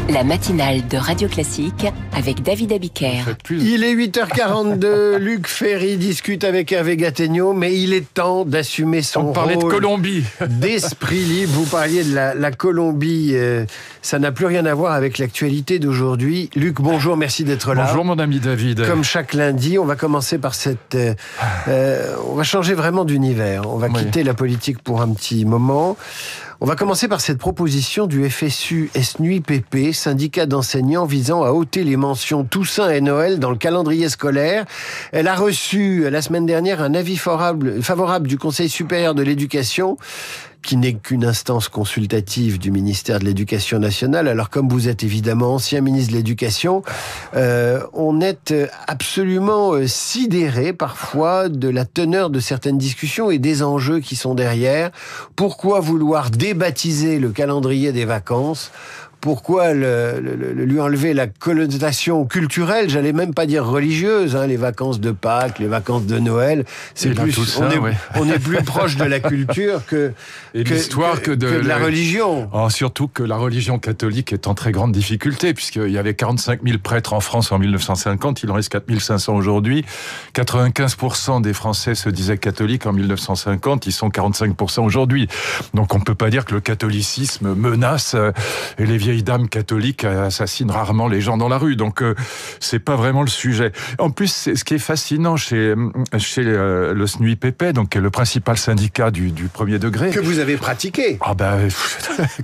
La matinale de Radio Classique avec David Abiker. Il est 8h42, Luc Ferry discute avec Hervé Gattegno, mais il est temps d'assumer son rôle. On parlait de Colombie. D'esprit libre, vous parliez de la Colombie, ça n'a plus rien à voir avec l'actualité d'aujourd'hui. Luc, bonjour, merci d'être là. Bonjour mon ami David. Comme chaque lundi, on va commencer par on va changer vraiment d'univers. On va quitter la politique pour un petit moment. On va commencer par cette proposition du FSU-SNUIPP, syndicat d'enseignants visant à ôter les mentions Toussaint et Noël dans le calendrier scolaire. Elle a reçu la semaine dernière un avis favorable du Conseil supérieur de l'éducation, qui n'est qu'une instance consultative du ministère de l'Éducation nationale. Alors, comme vous êtes évidemment ancien ministre de l'Éducation, on est absolument sidéré parfois de la teneur de certaines discussions et des enjeux qui sont derrière. Pourquoi vouloir débaptiser le calendrier des vacances ? Pourquoi lui enlever la connotation culturelle, j'allais même pas dire religieuse, les vacances de Pâques, les vacances de Noël, c'est plus, Toussaint, on est plus proche de la culture que de la religion. Surtout que la religion catholique est en très grande difficulté, puisqu'il y avait 45 000 prêtres en France en 1950, il en reste 4 500 aujourd'hui. 95% des Français se disaient catholiques en 1950, ils sont 45% aujourd'hui. Donc on peut pas dire que le catholicisme menace et les vieilles dames catholiques assassinent rarement les gens dans la rue, donc c'est pas vraiment le sujet. En plus, ce qui est fascinant chez le SNUIPP, donc qui est le principal syndicat du premier degré, que vous avez pratiqué.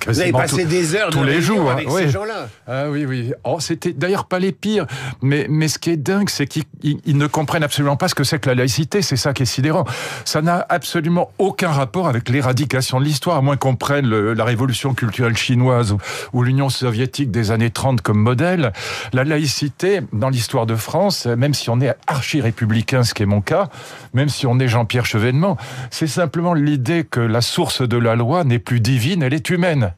Vous avez passé des heures tous les jours avec ces gens-là. Ah oui. C'était d'ailleurs pas les pires, mais ce qui est dingue, c'est qu'ils ne comprennent absolument pas ce que c'est que la laïcité. C'est ça qui est sidérant. Ça n'a absolument aucun rapport avec l'éradication de l'histoire, à moins qu'on prenne la révolution culturelle chinoise ou l'Union soviétique des années 30 comme modèle. La laïcité, dans l'histoire de France, même si on est archi-républicain, ce qui est mon cas, même si on est Jean-Pierre Chevènement, c'est simplement l'idée que la source de la loi n'est plus divine, elle est humaine.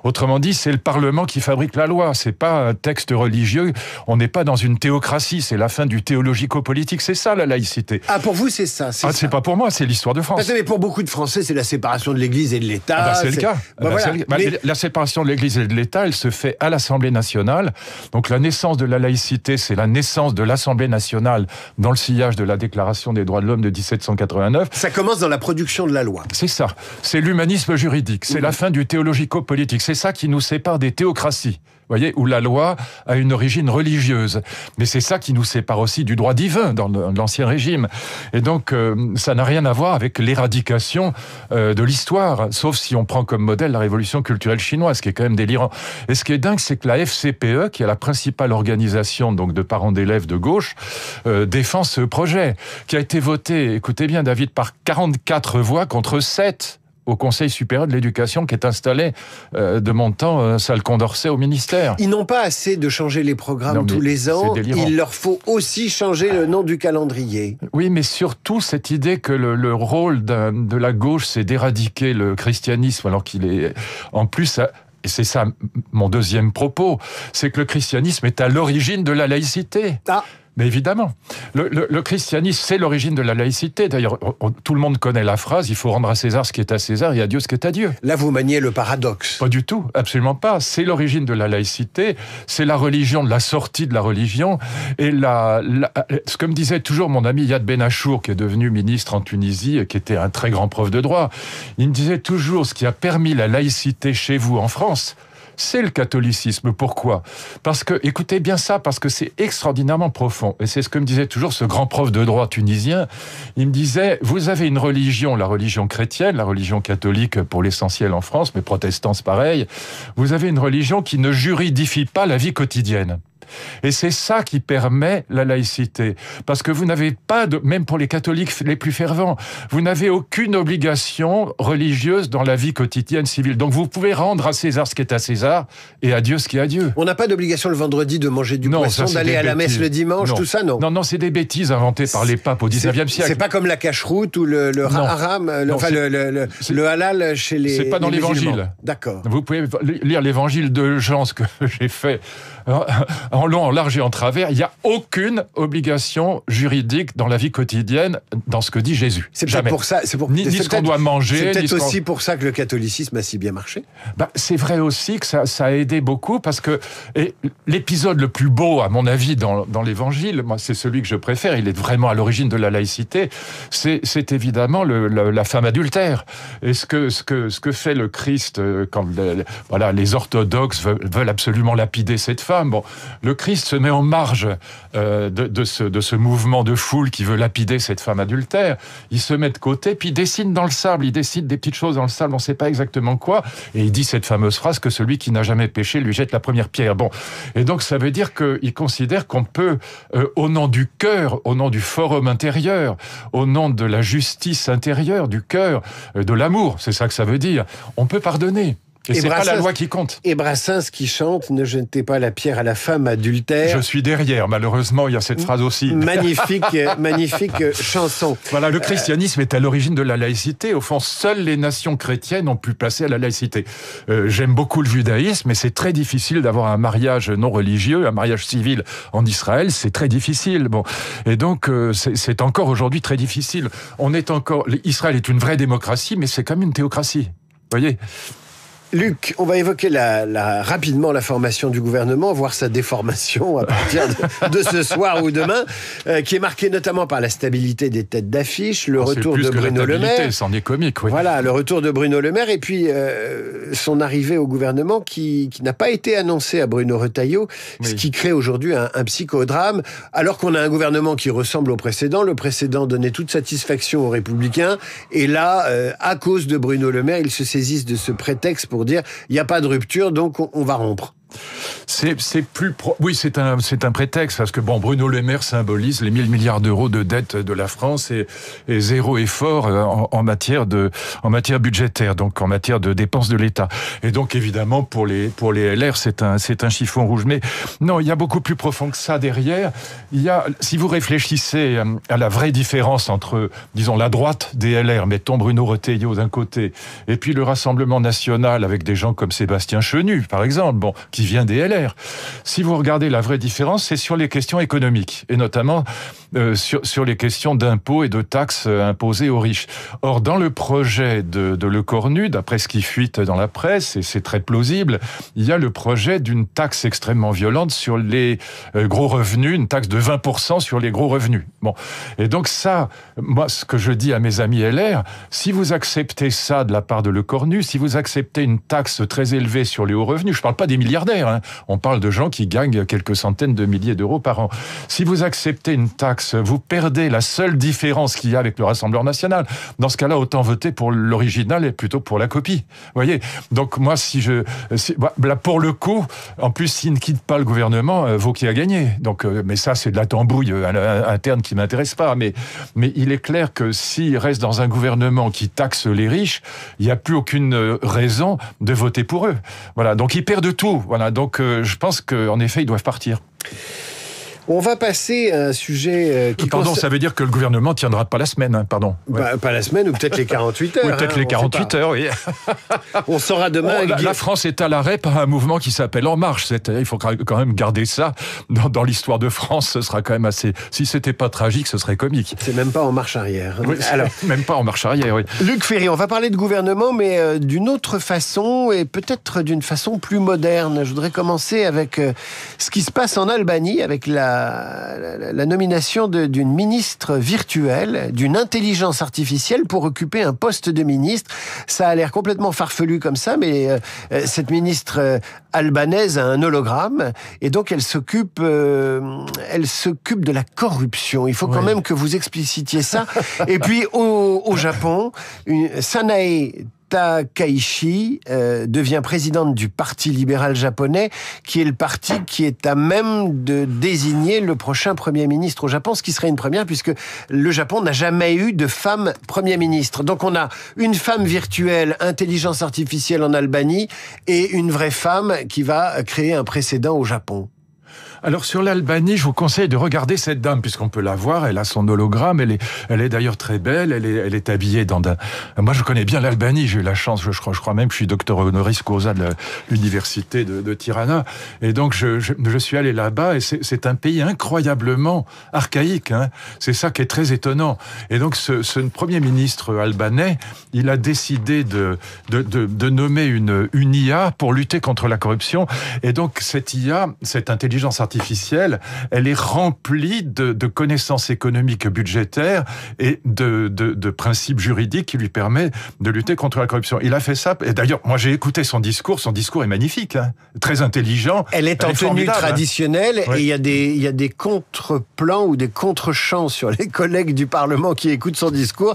Autrement dit, c'est le Parlement qui fabrique la loi, c'est pas un texte religieux, on n'est pas dans une théocratie, c'est la fin du théologico-politique, c'est ça la laïcité. Ah, pour vous c'est ça, c'est pas pour moi, c'est l'histoire de France. Mais pour beaucoup de Français, c'est la séparation de l'Église et de l'État. C'est le cas. La séparation de l'Église et de l'État, elle se fait à l'Assemblée nationale. Donc la naissance de la laïcité, c'est la naissance de l'Assemblée nationale dans le sillage de la Déclaration des droits de l'homme de 1789. Ça commence dans la production de la loi. C'est ça. C'est l'humanisme juridique. C'est la fin du théologico-politique. C'est ça qui nous sépare des théocraties. Vous voyez, où la loi a une origine religieuse. Mais c'est ça qui nous sépare aussi du droit divin dans l'Ancien Régime. Et donc, ça n'a rien à voir avec l'éradication de l'histoire, sauf si on prend comme modèle la révolution culturelle chinoise, ce qui est quand même délirant. Et ce qui est dingue, c'est que la FCPE, qui est la principale organisation donc de parents d'élèves de gauche, défend ce projet, qui a été voté, écoutez bien David, par 44 voix contre 7. Au Conseil supérieur de l'éducation qui est installé de mon temps, salle Condorcet au ministère. Ils n'ont pas assez de changer les programmes tous les ans, il leur faut aussi changer le nom du calendrier. Oui, mais surtout cette idée que le rôle de la gauche, c'est d'éradiquer le christianisme, alors qu'il est en plus... Et c'est ça mon deuxième propos, c'est que le christianisme est à l'origine de la laïcité. Mais évidemment, le christianisme, c'est l'origine de la laïcité. D'ailleurs, tout le monde connaît la phrase « il faut rendre à César ce qui est à César et à Dieu ce qui est à Dieu ». Là, vous maniez le paradoxe. Pas du tout, absolument pas. C'est l'origine de la laïcité, c'est la religion de la sortie de la religion. Et ce que me disait toujours mon ami Yad Ben Achour, qui est devenu ministre en Tunisie, et qui était un très grand prof de droit, il me disait toujours ce qui a permis la laïcité chez vous en France, c'est le catholicisme. Pourquoi ? Parce que, écoutez bien ça, parce que c'est extraordinairement profond. Et c'est ce que me disait toujours ce grand prof de droit tunisien. Il me disait, vous avez une religion, la religion chrétienne, la religion catholique pour l'essentiel en France, mais protestants c'est pareil. Vous avez une religion qui ne juridifie pas la vie quotidienne. Et c'est ça qui permet la laïcité. Parce que vous n'avez pas, même pour les catholiques les plus fervents, vous n'avez aucune obligation religieuse dans la vie quotidienne civile. Donc vous pouvez rendre à César ce qui est à César et à Dieu ce qui est à Dieu. On n'a pas d'obligation le vendredi de manger du poisson, d'aller à la messe le dimanche, tout ça, non. Non, c'est des bêtises inventées par les papes au 19e siècle. C'est pas comme la cache-route ou le haram, le halal chez les c'est pas dans l'évangile. D'accord. Vous pouvez lire l'évangile de Jean, ce que j'ai fait en long, en large et en travers. Il n'y a aucune obligation juridique dans la vie quotidienne dans ce que dit Jésus. C'est peut-être pour ça. Ni ce qu'on doit manger. C'est peut-être aussi pour ça que le catholicisme a si bien marché. C'est vrai aussi que ça a aidé beaucoup parce que l'épisode le plus beau, à mon avis, dans l'Évangile, moi, c'est celui que je préfère. Il est vraiment à l'origine de la laïcité. C'est évidemment la femme adultère. Et ce que fait le Christ quand les orthodoxes veulent absolument lapider cette femme. Bon, le Christ se met en marge de ce mouvement de foule qui veut lapider cette femme adultère. Il se met de côté, puis il dessine dans le sable. Il décide des petites choses dans le sable, on ne sait pas exactement quoi. Et il dit cette fameuse phrase que celui qui n'a jamais péché lui jette la première pierre. Bon, et donc ça veut dire qu'il considère qu'on peut, au nom du cœur, au nom du forum intérieur, au nom de la justice intérieure, du cœur, de l'amour, c'est ça que ça veut dire, on peut pardonner. Et c'est pas la loi qui compte. Et Brassens qui chante « Ne jetez pas la pierre à la femme adultère ». Je suis derrière, malheureusement, il y a cette phrase aussi. Magnifique chanson. Voilà, le christianisme est à l'origine de la laïcité. Au fond, seules les nations chrétiennes ont pu placer à la laïcité. J'aime beaucoup le judaïsme, mais c'est très difficile d'avoir un mariage non religieux, un mariage civil en Israël, c'est très difficile. Bon, et donc, c'est encore aujourd'hui très difficile. Israël est une vraie démocratie, mais c'est comme une théocratie. Vous voyez ? Luc, on va évoquer rapidement la formation du gouvernement, voire sa déformation à partir de ce soir ou demain, qui est marquée notamment par la stabilité des têtes d'affiche, le retour de Bruno Le Maire. C'en est comique, oui. Voilà, le retour de Bruno Le Maire et puis son arrivée au gouvernement qui n'a pas été annoncée à Bruno Retailleau, ce qui crée aujourd'hui un psychodrame, alors qu'on a un gouvernement qui ressemble au précédent. Le précédent donnait toute satisfaction aux Républicains et là, à cause de Bruno Le Maire, ils se saisissent de ce prétexte pour dire il n'y a pas de rupture, donc on va rompre. Oui, c'est un prétexte parce que Bruno Le Maire symbolise les 1000 milliards d'euros de dette de la France et zéro effort en matière budgétaire, donc en matière de dépenses de l'État. Et donc évidemment pour les LR c'est un chiffon rouge. Mais non, il y a beaucoup plus profond que ça derrière. Si vous réfléchissez à la vraie différence entre, disons, la droite des LR, mettons Bruno Retailleau d'un côté, et puis le Rassemblement national avec des gens comme Sébastien Chenu, par exemple, qui vient des LR. Si vous regardez la vraie différence, c'est sur les questions économiques, et notamment sur les questions d'impôts et de taxes imposées aux riches. Or, dans le projet de Lecornu, d'après ce qui fuite dans la presse, et c'est très plausible, il y a le projet d'une taxe extrêmement violente sur les gros revenus, une taxe de 20% sur les gros revenus. Bon. Et donc ça, moi, ce que je dis à mes amis LR, si vous acceptez ça de la part de Lecornu, si vous acceptez une taxe très élevée sur les hauts revenus, je ne parle pas des milliardaires, hein, on parle de gens qui gagnent quelques centaines de milliers d'euros par an. Si vous acceptez une taxe, vous perdez la seule différence qu'il y a avec le Rassemblement national. Dans ce cas-là, autant voter pour l'original et plutôt pour la copie. Vous voyez ? Donc moi, là, pour le coup, en plus, s'il ne quitte pas le gouvernement, Wauquiez a gagné. Donc, mais ça, c'est de la tambouille interne qui m'intéresse pas. Mais il est clair que s'il reste dans un gouvernement qui taxe les riches, il n'y a plus aucune raison de voter pour eux. Voilà. Donc ils perdent tout. Voilà. Donc je pense qu'en effet, ils doivent partir. On va passer à un sujet qui... Pardon, ça veut dire que le gouvernement ne tiendra pas la semaine, hein, pardon. Pas la semaine, ou peut-être les 48 heures. Oui, peut-être les 48 heures, oui. On saura demain... La France est à l'arrêt par un mouvement qui s'appelle En Marche. Il faut quand même garder ça. Dans l'histoire de France, ce sera quand même assez... Si c'était pas tragique, ce serait comique. C'est même pas en marche arrière. Oui, alors, même pas en marche arrière, oui. Luc Ferry, on va parler de gouvernement, mais d'une autre façon, et peut-être d'une façon plus moderne. Je voudrais commencer avec ce qui se passe en Albanie, avec la nomination d'une ministre virtuelle, d'une intelligence artificielle pour occuper un poste de ministre. Ça a l'air complètement farfelu comme ça, mais cette ministre albanaise a un hologramme et donc elle s'occupe de la corruption. Il faut quand même que vous explicitiez ça. Et puis au Japon, Sanae Takaichi devient présidente du Parti libéral japonais, qui est le parti qui est à même de désigner le prochain Premier ministre au Japon, ce qui serait une première puisque le Japon n'a jamais eu de femme Premier ministre. Donc on a une femme virtuelle, intelligence artificielle en Albanie, et une vraie femme qui va créer un précédent au Japon. Alors sur l'Albanie, je vous conseille de regarder cette dame, puisqu'on peut la voir, elle a son hologramme, elle est d'ailleurs très belle, elle est habillée dans Moi je connais bien l'Albanie, j'ai eu la chance, je crois même que je suis docteur honoris causa de l'université de Tirana, et donc je suis allé là-bas, et c'est un pays incroyablement archaïque, hein. C'est ça qui est très étonnant. Et donc ce Premier ministre albanais, il a décidé de nommer une IA pour lutter contre la corruption, et donc cette IA, cette intelligence artificielle, elle est remplie de connaissances économiques et budgétaires et de principes juridiques qui lui permettent de lutter contre la corruption. Il a fait ça, et d'ailleurs, moi j'ai écouté son discours est magnifique, hein, très intelligent. Elle est en tenue traditionnelle, hein. Et il y a des contre-plans ou des contre-chants sur les collègues du Parlement qui écoutent son discours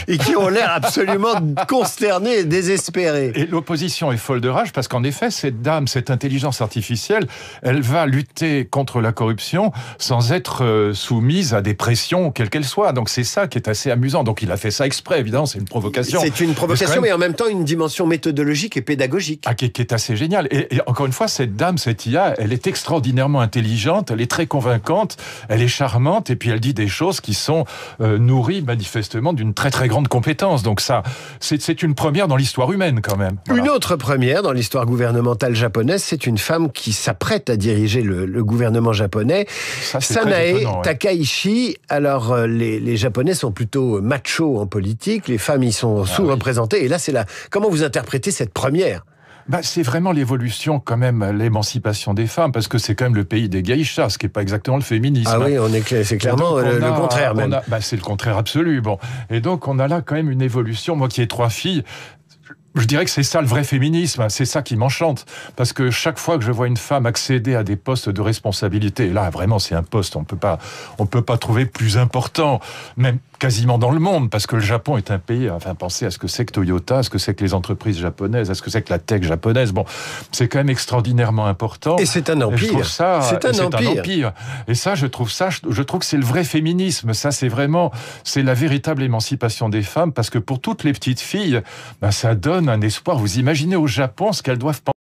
et qui ont l'air absolument consternés et désespérés. Et l'opposition est folle de rage parce qu'en effet, cette dame, cette intelligence artificielle, elle va lutter contre la corruption sans être soumise à des pressions, quelles qu'elles soient. Donc c'est ça qui est assez amusant. Donc il a fait ça exprès, évidemment, c'est une provocation. C'est une provocation, mais en même temps une dimension méthodologique et pédagogique. Qui est assez géniale. Et encore une fois, cette dame, cette IA, elle est extraordinairement intelligente, elle est très convaincante, elle est charmante, et puis elle dit des choses qui sont nourries manifestement d'une très très grande compétence. Donc ça, c'est une première dans l'histoire humaine quand même. Voilà. Une autre première dans l'histoire gouvernementale japonaise, c'est une femme qui s'apprête à diriger le gouvernement japonais, Sanae Takaichi. Alors les Japonais sont plutôt machos en politique, les femmes y sont sous-représentées, et là c'est comment vous interprétez cette première ? C'est vraiment l'évolution, quand même, l'émancipation des femmes, parce que c'est quand même le pays des geishas, ce qui n'est pas exactement le féminisme. Ah oui, c'est clairement le contraire même. C'est le contraire absolu. Bon. Et donc on a là quand même une évolution. Moi qui ai 3 filles, je dirais que c'est ça le vrai féminisme, c'est ça qui m'enchante, parce que chaque fois que je vois une femme accéder à des postes de responsabilité, et là vraiment c'est un poste, on peut pas trouver plus important, même quasiment dans le monde, parce que le Japon est un pays, enfin pensez à ce que c'est que Toyota, à ce que c'est que les entreprises japonaises, à ce que c'est que la tech japonaise, bon, c'est quand même extraordinairement important. Et c'est un empire. C'est un empire. Et ça, je trouve que c'est le vrai féminisme, ça c'est la véritable émancipation des femmes, parce que pour toutes les petites filles, ça donne un espoir. Vous imaginez au Japon ce qu'elles doivent penser